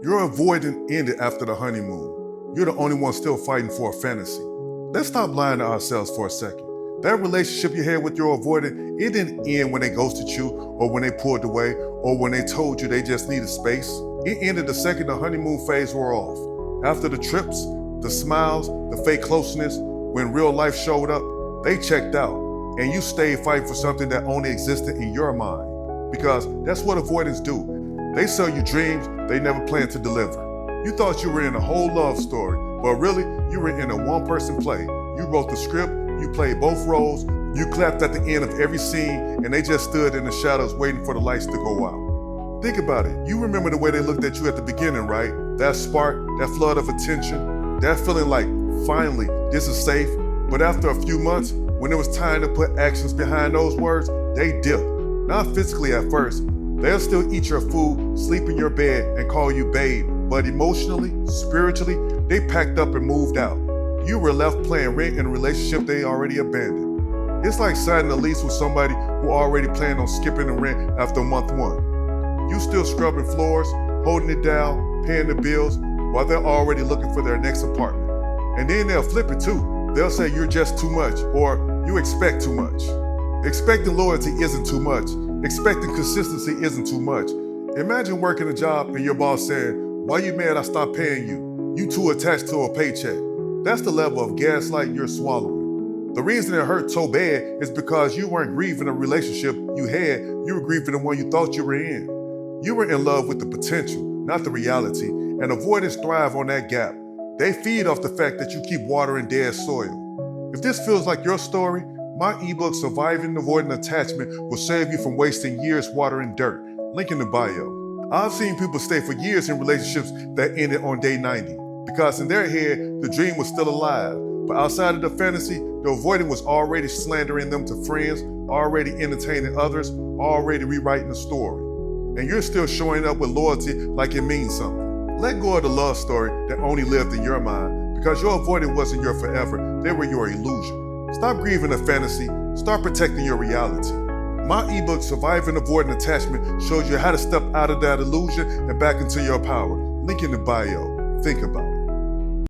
Your avoidant ended after the honeymoon. You're the only one still fighting for a fantasy. Let's stop lying to ourselves for a second. That relationship you had with your avoidant, it didn't end when they ghosted you or when they pulled away or when they told you they just needed space. It ended the second the honeymoon phase wore off. After the trips, the smiles, the fake closeness, when real life showed up, they checked out and you stayed fighting for something that only existed in your mind. Because that's what avoidants do. They sell you dreams they never planned to deliver. You thought you were in a whole love story, but really you were in a one-person play. You wrote the script, you played both roles, you clapped at the end of every scene, and they just stood in the shadows waiting for the lights to go out. Think about it. You remember the way they looked at you at the beginning, right? That spark, that flood of attention, that feeling like, finally, this is safe. But after a few months, when it was time to put actions behind those words, they dipped. Not physically at first. They'll still eat your food, sleep in your bed, and call you babe. But emotionally, spiritually, they packed up and moved out. You were left playing rent in a relationship they already abandoned. It's like signing a lease with somebody who already planned on skipping the rent after month one. You still scrubbing floors, holding it down, paying the bills, while they're already looking for their next apartment. And then they'll flip it too. They'll say you're just too much, or you expect too much. Expecting loyalty isn't too much. Expecting consistency isn't too much. Imagine working a job and your boss saying, "Why you mad I stopped paying you? You too attached to a paycheck." That's the level of gaslight you're swallowing. The reason it hurt so bad is because you weren't grieving a relationship you had, you were grieving the one you thought you were in. You were in love with the potential, not the reality, and avoidants thrive on that gap. They feed off the fact that you keep watering dead soil. If this feels like your story, my ebook, Surviving Avoidant Attachment, will save you from wasting years watering dirt. Link in the bio. I've seen people stay for years in relationships that ended on day 90, because in their head, the dream was still alive. But outside of the fantasy, the avoidant was already slandering them to friends, already entertaining others, already rewriting the story. And you're still showing up with loyalty like it means something. Let go of the love story that only lived in your mind, because your avoidant wasn't your forever, they were your illusion. Stop grieving a fantasy, start protecting your reality. My ebook, Surviving Avoidant Attachment, shows you how to step out of that illusion and back into your power. Link in the bio. Think about it.